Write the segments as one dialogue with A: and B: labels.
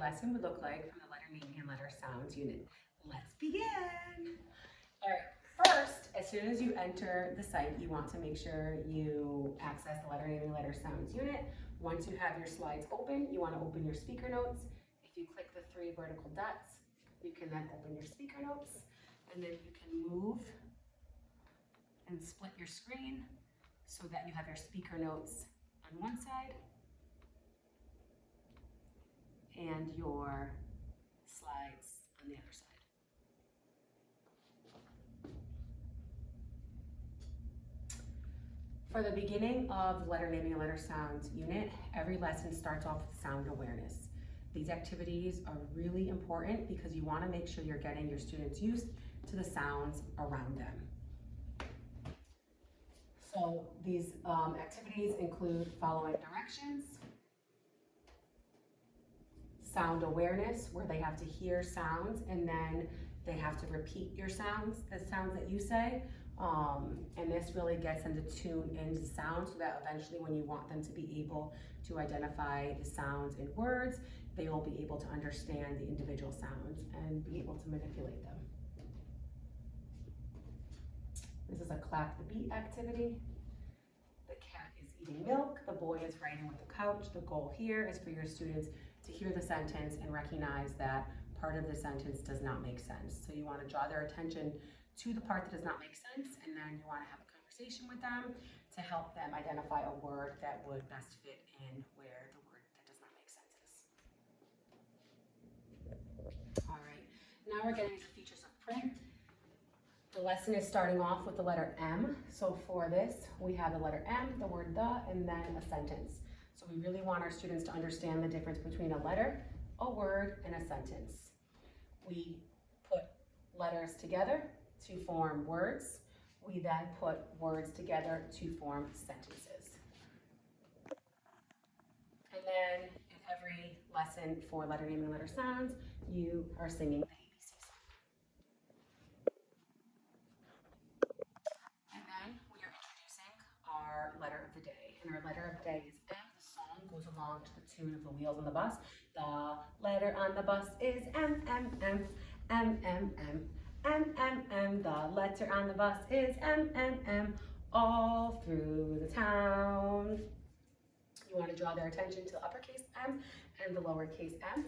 A: lesson would look like from the letter naming and letter sounds unit. Let's begin. All right, first, as soon as you enter the site, you want to make sure you access the letter naming and letter sounds unit. Once you have your slides open, you want to open your speaker notes. If you click the 3 vertical dots, you can then open your speaker notes, and then you can move and split your screen so that you have your speaker notes on one side and your slides on the other side. For the beginning of the letter naming and letter sounds unit, every lesson starts off with sound awareness. These activities are really important because you want to make sure you're getting your students used to the sounds around them. So these activities include following directions, sound awareness, where they have to hear sounds and then they have to repeat your sounds, the sounds that you say. And this really gets them to tune into sound so that eventually when you want them to be able to identify the sounds in words, they will be able to understand the individual sounds and be able to manipulate them. This is a clap the beat activity. The cat is eating milk, the boy is writing with the couch. The goal here is for your students to hear the sentence and recognize that part of the sentence does not make sense. So you want to draw their attention to the part that does not make sense, and then you want to have a conversation with them to help them identify a word that would best fit in where the word that does not make sense is. All right, now we're getting to features of print. The lesson is starting off with the letter M. So for this, we have the letter M, the word the, and then a sentence. So we really want our students to understand the difference between a letter, a word, and a sentence. We put letters together to form words. We then put words together to form sentences. And then in every lesson for letter naming and letter sounds, you are singing the ABC song. And then we are introducing our letter of the day. And our letter of the day is M. The song goes along to the tune of the wheels on the bus. The letter on the bus is M, M, M, M, M, M. M, M, M, the letter on the bus is M, M, M, all through the town. You want to draw their attention to the uppercase M and the lowercase m.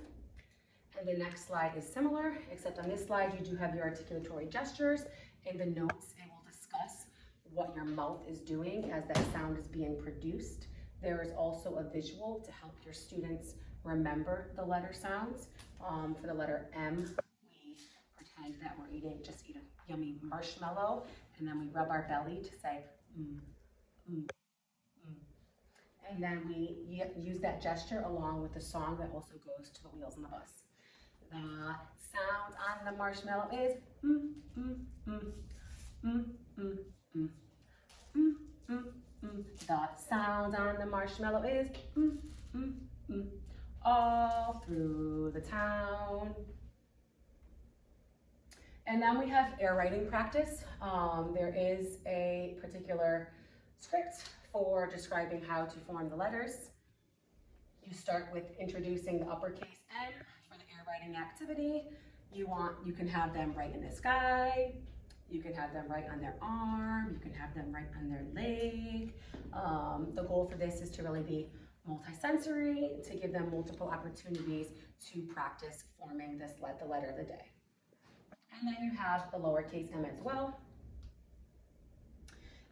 A: And the next slide is similar, except on this slide you do have your articulatory gestures. In the notes, it will discuss what your mouth is doing as that sound is being produced. There is also a visual to help your students remember the letter sounds. For the letter M, that we're just eat a yummy marshmallow, and then we rub our belly to say and then we use that gesture along with the song that also goes to the wheels on the bus. The sound on the marshmallow is The sound on the marshmallow is all through the town. And then we have air writing practice. There is a particular script for describing how to form the letters. You start with introducing the uppercase N for the air writing activity. You can have them right in the sky. You can have them right on their arm. You can have them right on their leg. The goal for this is to really be multisensory, to give them multiple opportunities to practice forming the letter of the day. And then you have the lowercase m as well.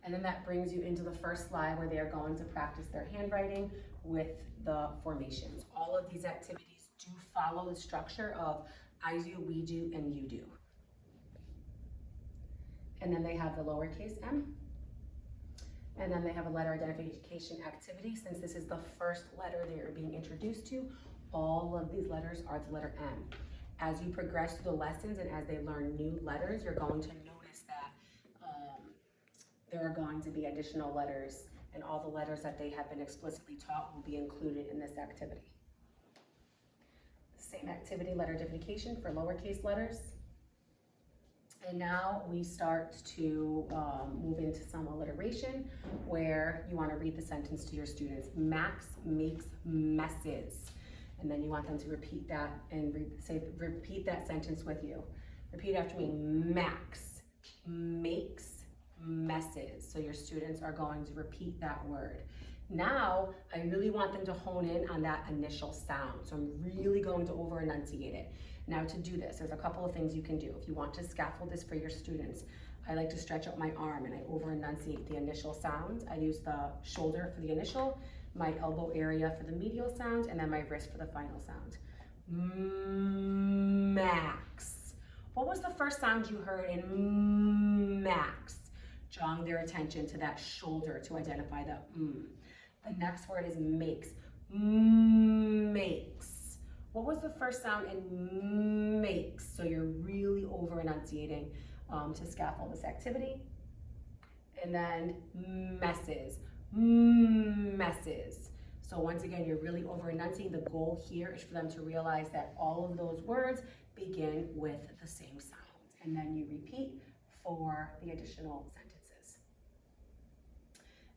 A: And then that brings you into the first slide where they are going to practice their handwriting with the formations. All of these activities do follow the structure of I do, we do, and you do. And then they have the lowercase m. And then they have a letter identification activity. Since this is the first letter they are being introduced to, all of these letters are the letter M. As you progress through the lessons and as they learn new letters, you're going to notice that there are going to be additional letters, and all the letters that they have been explicitly taught will be included in this activity. Same activity, letter identification for lowercase letters. And now we start to move into some alliteration where you want to read the sentence to your students. Max makes messes. And then you want them to repeat that and repeat that sentence with you. Repeat after me. Max, makes, messes. So your students are going to repeat that word. Now, I really want them to hone in on that initial sound. So I'm really going to over enunciate it. Now to do this, there's a couple of things you can do. If you want to scaffold this for your students, I like to stretch out my arm and I over enunciate the initial sounds. I use the shoulder for the initial, my elbow area for the medial sound, and then my wrist for the final sound. Max. What was the first sound you heard in max? Drawing their attention to that shoulder to identify the The next word is makes. Makes. What was the first sound in makes? So you're really over enunciating to scaffold this activity. And then messes. Messes. So once again, you're really over enunciating. The goal here is for them to realize that all of those words begin with the same sounds. And then you repeat for the additional sentences.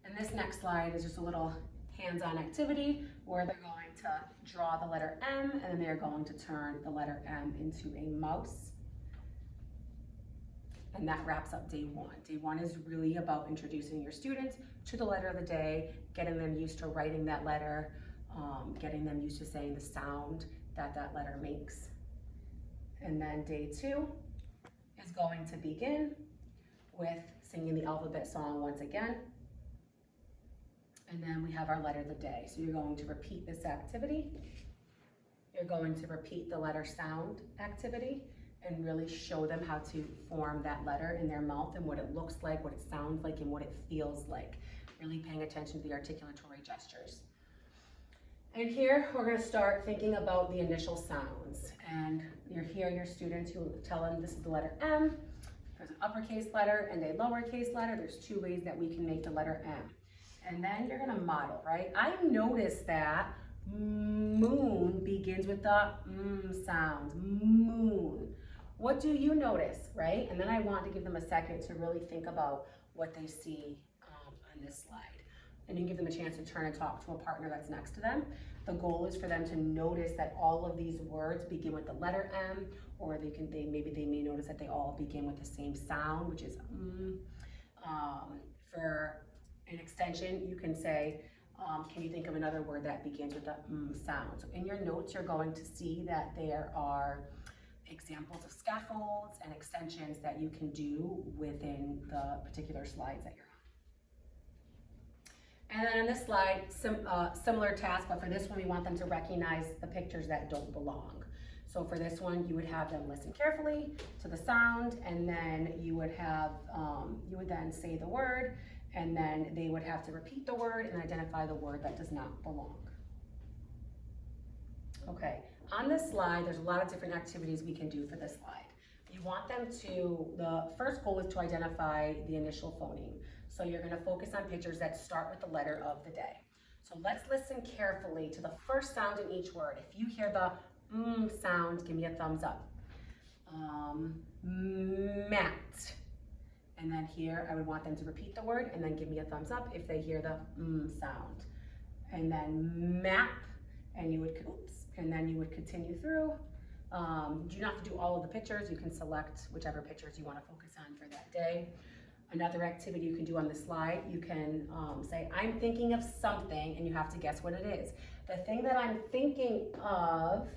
A: And this next slide is just a little hands-on activity where they're going to draw the letter M and then they're going to turn the letter M into a mouse. And that wraps up day one. Day one is really about introducing your students to the letter of the day, getting them used to writing that letter, getting them used to saying the sound that that letter makes. And then day two is going to begin with singing the alphabet song once again. And then we have our letter of the day. So you're going to repeat this activity. You're going to repeat the letter sound activity and really show them how to form that letter in their mouth and what it looks like, what it sounds like, and what it feels like. Really paying attention to the articulatory gestures. And here we're going to start thinking about the initial sounds. And you're here, your students, you tell them this is the letter M. There's an uppercase letter and a lowercase letter. There's two ways that we can make the letter M. And then you're going to model, right? I noticed that moon begins with the sound. Moon. What do you notice, right? And then I want to give them a second to really think about what they see on this slide. And you give them a chance to turn and talk to a partner that's next to them. The goal is for them to notice that all of these words begin with the letter M, or maybe they may notice that they all begin with the same sound, which is For an extension, you can say, can you think of another word that begins with the sound? So in your notes, you're going to see that there are examples of scaffolds and extensions that you can do within the particular slides that you're on. And then on this slide, similar task, but for this one, we want them to recognize the pictures that don't belong. So for this one, you would have them listen carefully to the sound, and then you would have, you would then say the word, and then they would have to repeat the word and identify the word that does not belong. Okay, on this slide, there's a lot of different activities we can do for this slide. You want them to, the first goal is to identify the initial phoneme. So you're gonna focus on pictures that start with the letter of the day. So let's listen carefully to the first sound in each word. If you hear the sound, give me a thumbs up. Mat. And then here, I would want them to repeat the word and then give me a thumbs up if they hear the sound. And then map, and you would, and then you would continue through. You do not have to do all of the pictures. You can select whichever pictures you want to focus on for that day. Another activity you can do on the slide, you can say, I'm thinking of something, and you have to guess what it is. The thing that I'm thinking of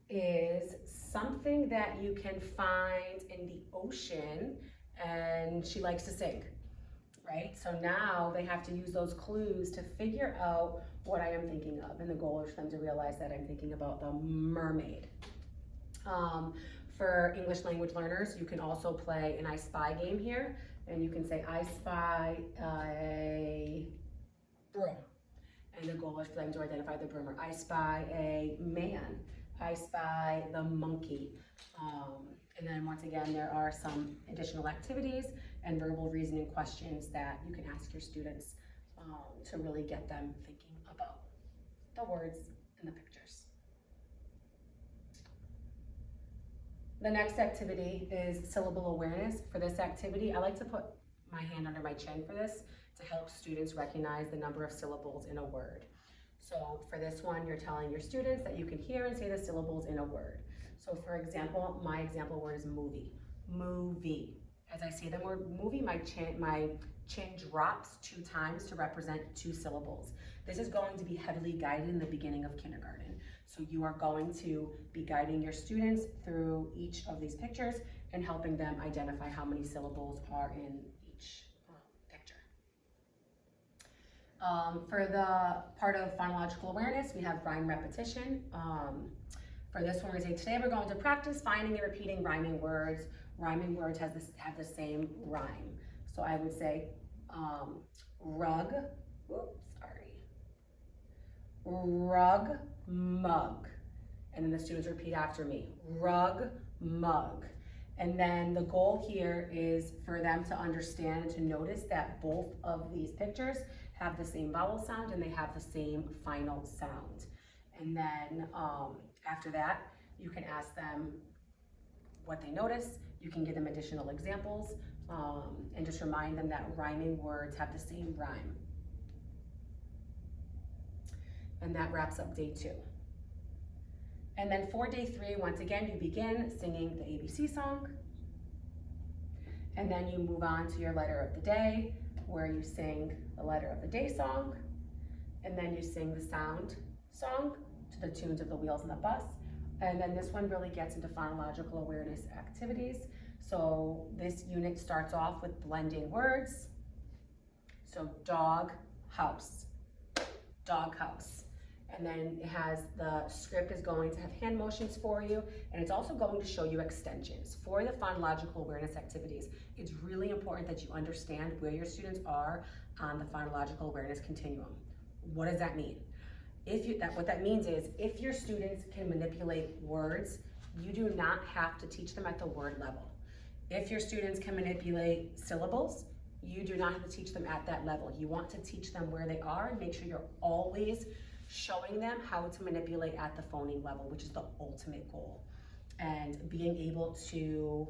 A: is something that you can find in the ocean, and she likes to sing, right? So now they have to use those clues to figure out what I am thinking of, and the goal is for them to realize that I'm thinking about the mermaid. For English language learners, you can also play an I Spy game here, and you can say, I spy a broom. And the goal is for them to identify the broom. Or I spy a man. I spy the monkey. And then once again, there are some additional activities and verbal reasoning questions that you can ask your students to really get them thinking about the words and the pictures. The next activity is syllable awareness. For this activity, I like to put my hand under my chin for this to help students recognize the number of syllables in a word. So for this one, you're telling your students that you can hear and say the syllables in a word. So for example, my example word is movie. Movie. As I say the word movie, my chin drops 2 times to represent 2 syllables. This is going to be heavily guided in the beginning of kindergarten. So you are going to be guiding your students through each of these pictures and helping them identify how many syllables are in each picture. For the part of phonological awareness, we have rhyme repetition. For this one, we say, today we're going to practice finding and repeating rhyming words. Rhyming words have the same rhyme. So I would say rug, rug, mug. And then the students repeat after me, rug, mug. And then the goal here is for them to understand and to notice that both of these pictures have the same vowel sound and they have the same final sound. And then after that, you can ask them what they notice. You can give them additional examples and just remind them that rhyming words have the same rhyme. And that wraps up day 2. And then for day 3, once again, you begin singing the ABC song. And then you move on to your letter of the day, where you sing the letter of the day song. And then you sing the sound song to the tunes of the wheels on the bus. And then this one really gets into phonological awareness activities. So this unit starts off with blending words. So dog, house, dog, house. And then it has, the script is going to have hand motions for you, and it's also going to show you extensions. For the phonological awareness activities, it's really important that you understand where your students are on the phonological awareness continuum. What does that mean? What that means is, if your students can manipulate words, you do not have to teach them at the word level. If your students can manipulate syllables, you do not have to teach them at that level. You want to teach them where they are and make sure you're always showing them how to manipulate at the phoneme level, which is the ultimate goal. And being able to,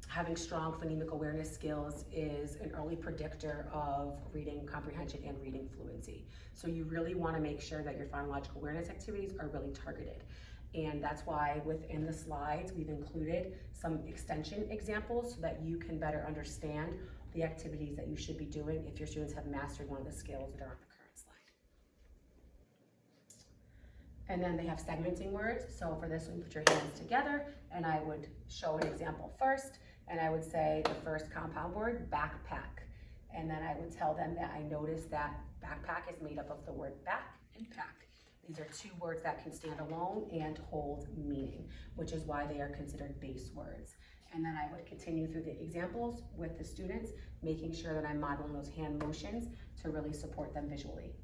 A: having strong phonemic awareness skills is an early predictor of reading comprehension and reading fluency. So you really want to make sure that your phonological awareness activities are really targeted. And that's why within the slides, we've included some extension examples so that you can better understand the activities that you should be doing if your students have mastered one of the skills that are on the current slide. And then they have segmenting words. So for this one, put your hands together, and I would show an example first, and I would say the first compound word, backpack. And then I would tell them that I noticed that backpack is made up of the word back and pack. These are 2 words that can stand alone and hold meaning, which is why they are considered base words. And then I would continue through the examples with the students, making sure that I'm modeling those hand motions to really support them visually.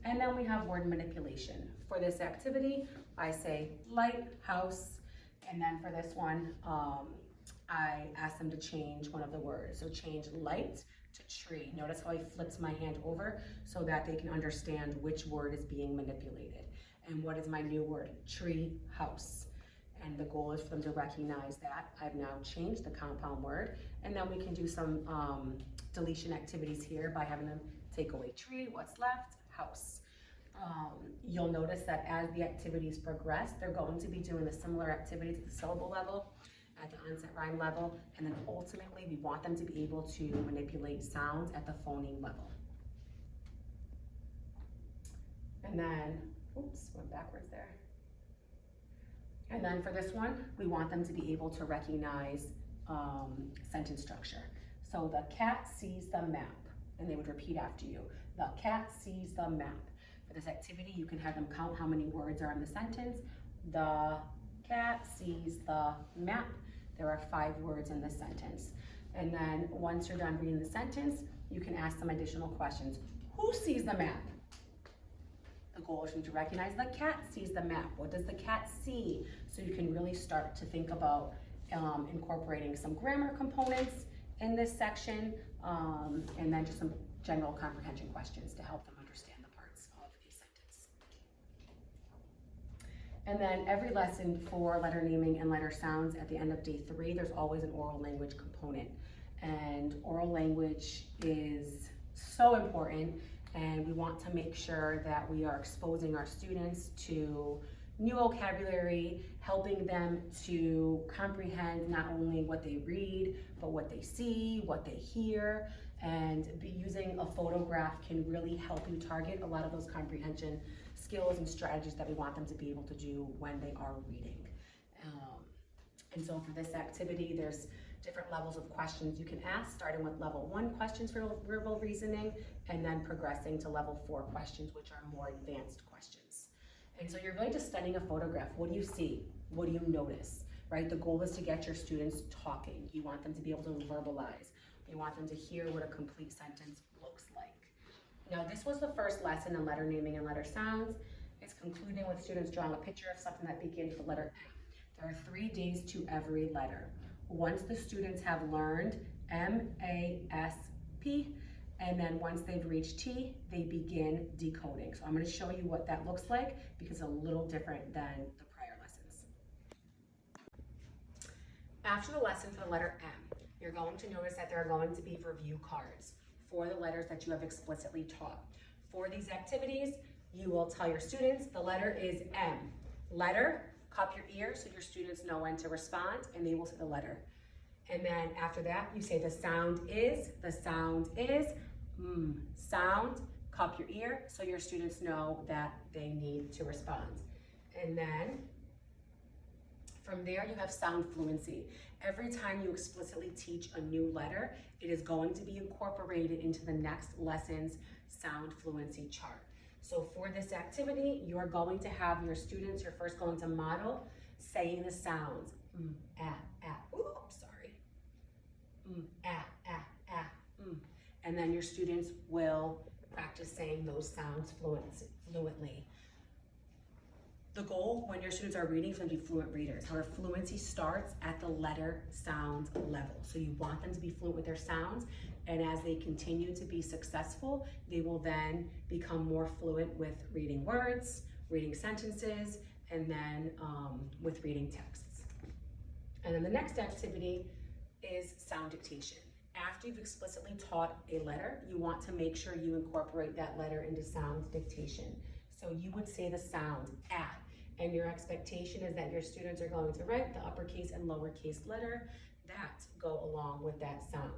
A: And then we have word manipulation. For this activity, I say light, house, and then for this one, I ask them to change one of the words. So change light to tree. Notice how I flipped my hand over so that they can understand which word is being manipulated. And what is my new word? Tree, house. And the goal is for them to recognize that I've now changed the compound word. And then we can do some deletion activities here by having them take away tree, what's left, house. You'll notice that as the activities progress, they're going to be doing the similar activities at the syllable level, at the onset rhyme level, and then ultimately we want them to be able to manipulate sounds at the phoneme level. And then, oops, went backwards there. And then for this one, we want them to be able to recognize sentence structure. So the cat sees the map, and they would repeat after you. The cat sees the map. For this activity, you can have them count how many words are in the sentence. The cat sees the map. There are 5 words in the sentence. And then once you're done reading the sentence, you can ask some additional questions. Who sees the map? The goal is to recognize the cat sees the map. What does the cat see? So you can really start to think about incorporating some grammar components in this section, and then just some general comprehension questions to help them understand the parts of a sentence. And then every lesson for letter naming and letter sounds at the end of day 3, there's always an oral language component. And oral language is so important, And we want to make sure that we are exposing our students to new vocabulary, helping them to comprehend not only what they read, but what they see, what they hear, and using a photograph can really help you target a lot of those comprehension skills and strategies that we want them to be able to do when they are reading. And so for this activity, there's different levels of questions you can ask, starting with level 1 questions for verbal reasoning, and then progressing to level 4 questions, which are more advanced questions. And so you're really just studying a photograph. What do you see? What do you notice, right? The goal is to get your students talking. You want them to be able to verbalize. You want them to hear what a complete sentence looks like. Now, this was the first lesson in letter naming and letter sounds. It's concluding with students drawing a picture of something that begins with the letter M. There are 3 days to every letter. Once the students have learned M-A-S-P, and then once they've reached T, they begin decoding. So I'm going to show you what that looks like because it's a little different than the prior lessons. After the lesson for the letter M, you're going to notice that there are going to be review cards for the letters that you have explicitly taught. For these activities, you will tell your students the letter is M. Letter, cup your ears so your students know when to respond, and they will say the letter. And then after that, you say the sound is, sound, cup your ear so your students know that they need to respond. And then from there, you have sound fluency. Every time you explicitly teach a new letter, it is going to be incorporated into the next lesson's sound fluency chart. So for this activity, you're going to have your students, you're first going to model saying the sounds. Oops, sorry. And then your students will practice saying those sounds fluently. The goal when your students are reading is to be fluent readers. However, fluency starts at the letter sound level. So you want them to be fluent with their sounds, and as they continue to be successful, they will then become more fluent with reading words, reading sentences, and then with reading texts. And then the next activity is sound dictation. After you've explicitly taught a letter, you want to make sure you incorporate that letter into sound dictation. So you would say the sound, and your expectation is that your students are going to write the uppercase and lowercase letter that go along with that sound.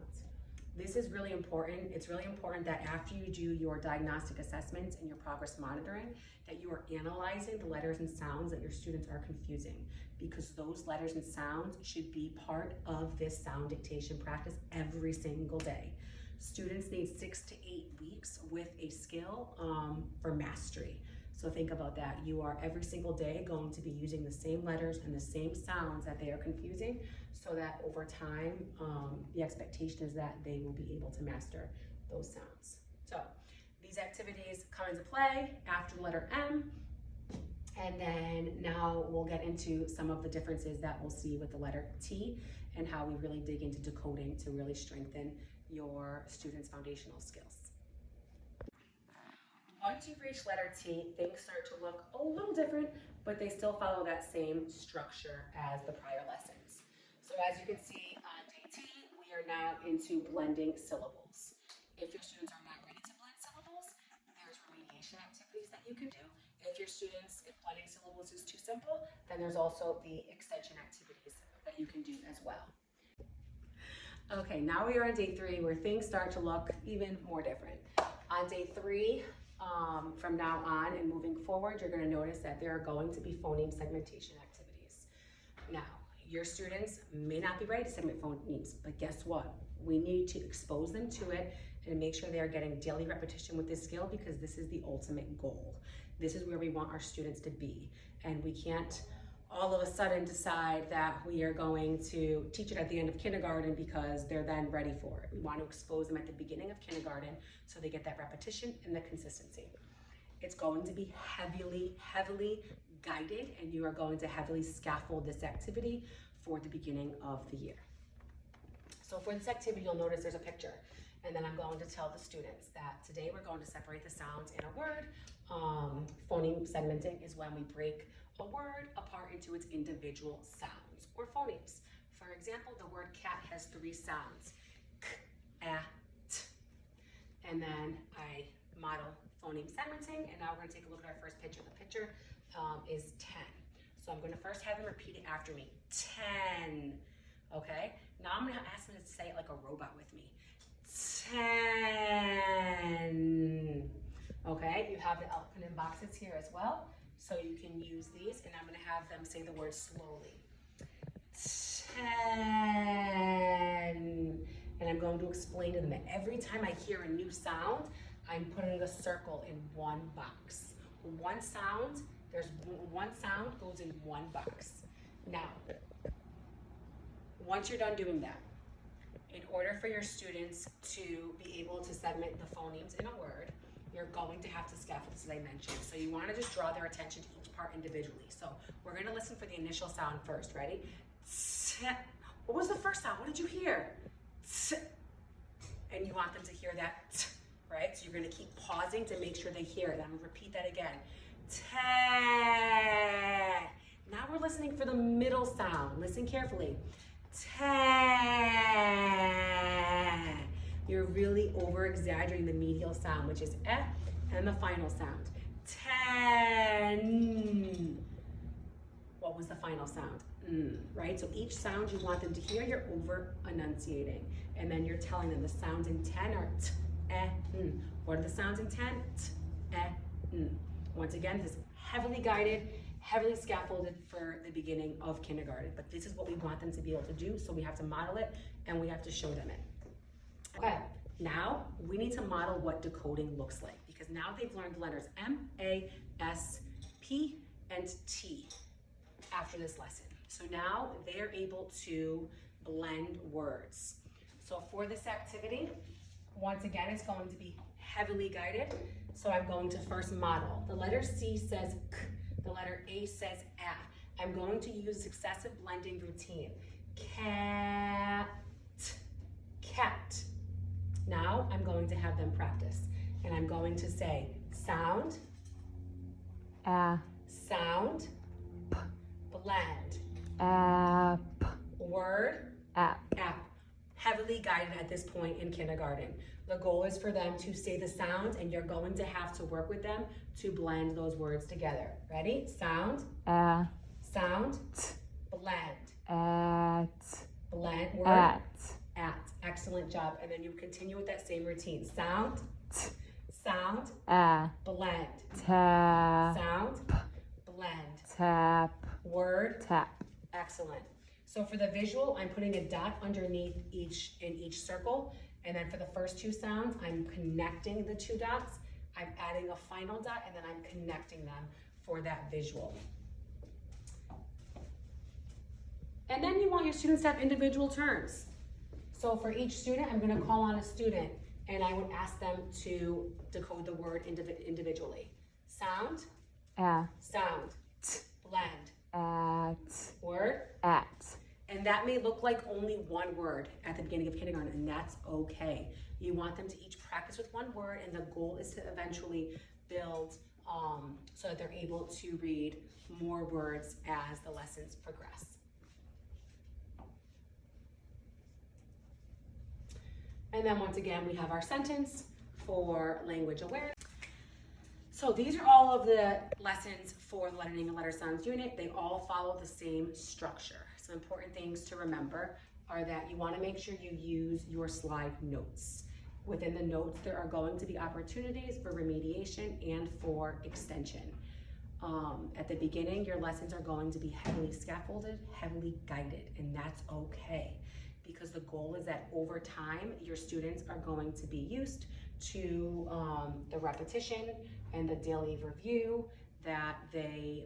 A: This is really important. It's really important that after you do your diagnostic assessments and your progress monitoring, that you are analyzing the letters and sounds that your students are confusing, because those letters and sounds should be part of this sound dictation practice every single day. Students need 6 to 8 weeks with a skill for mastery. So think about that. You are every single day going to be using the same letters and the same sounds that they are confusing, so that over time, the expectation is that they will be able to master those sounds. So these activities come into play after the letter M, and then now we'll get into some of the differences that we'll see with the letter T and how we really dig into decoding to really strengthen your students' foundational skills. Once you've reached letter T, things start to look a little different, but they still follow that same structure as the prior lessons. So as you can see on day T, we are now into blending syllables. If your students are not ready to blend syllables, there's remediation activities that you can do. If blending syllables is too simple, then there's also the extension activities that you can do as well. Okay, now we are on day 3 where things start to look even more different. On day 3, from now on and moving forward, you're going to notice that there are going to be phoneme segmentation activities. Now, your students may not be ready to segment phonemes, but guess what? We need to expose them to it and make sure they are getting daily repetition with this skill, because this is the ultimate goal. This is where we want our students to be, and we can't all of a sudden decide that we are going to teach it at the end of kindergarten because they're then ready for it. We want to expose them at the beginning of kindergarten so they get that repetition and the consistency. It's going to be heavily guided, and you are going to heavily scaffold this activity for the beginning of the year. So for this activity, you'll notice there's a picture, and then I'm going to tell the students that today we're going to separate the sounds in a word. Phoneme segmenting is when we break a word apart into its individual sounds or phonemes. For example, the word cat has 3 sounds: k, a, t. And then I model phoneme segmenting, and now we're going to take a look at our first picture. The picture is 10. So I'm going to first have them repeat it after me. 10. Okay? Now I'm going to ask them to say it like a robot with me. 10. Okay? You have the open boxes here as well, so you can use these, and I'm going to have them say the word slowly. 10. And I'm going to explain to them that every time I hear a new sound, I'm putting a circle in one box. One sound, there's one sound goes in one box. Now, once you're done doing that, in order for your students to be able to segment the phonemes in a word, you're going to have to scaffold, as I mentioned. So you want to just draw their attention to each part individually. So we're going to listen for the initial sound first. Ready? What was the first sound? What did you hear? And you want them to hear that, right? So you're going to keep pausing to make sure they hear it. I'm going to repeat that again. Now we're listening for the middle sound. Listen carefully. You're really over-exaggerating the medial sound, which is eh, and the final sound. 10. What was the final sound? Right? So each sound you want them to hear, you're over-enunciating. And then you're telling them the sounds in 10 are t, eh, What are the sounds in 10? T, eh, Once again, this is heavily guided, heavily scaffolded for the beginning of kindergarten. But this is what we want them to be able to do, so we have to model it and we have to show them it. Okay, now we need to model what decoding looks like, because now they've learned the letters M, A, S, P, and T after this lesson. So now they're able to blend words. So for this activity, once again, it's going to be heavily guided. So I'm going to first model. The letter C says K, the letter A says A. I'm going to use successive blending routine. Cat, cat. Now I'm going to have them practice. And I'm going to say sound, sound, blend, word, app. Heavily guided at this point in kindergarten. The goal is for them to say the sounds, and you're going to have to work with them to blend those words together. Ready? Sound, sound, blend, blend, word, at. Excellent job. And then you continue with that same routine. Sound, sound, blend, sound, blend, tap, word, tap. Excellent. So for the visual, I'm putting a dot underneath in each circle. And then for the first two sounds, I'm connecting the two dots. I'm adding a final dot, and then I'm connecting them for that visual. And then you want your students to have individual turns. So for each student, I'm going to call on a student, and I would ask them to decode the word individually. Sound, sound, blend, word, and that may look like only one word at the beginning of kindergarten, and that's okay. You want them to each practice with one word, and the goal is to eventually build so that they're able to read more words as the lessons progress. And then once again, we have our sentence for language awareness. So these are all of the lessons for the Lettering and Letter Sounds unit. They all follow the same structure. Some important things to remember are that you want to make sure you use your slide notes. Within the notes, there are going to be opportunities for remediation and for extension. At the beginning, your lessons are going to be heavily scaffolded, heavily guided, and that's okay, because the goal is that over time, your students are going to be used to the repetition and the daily review that they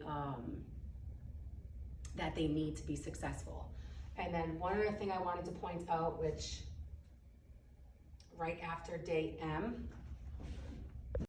A: need to be successful. And then one other thing I wanted to point out, which right after day M,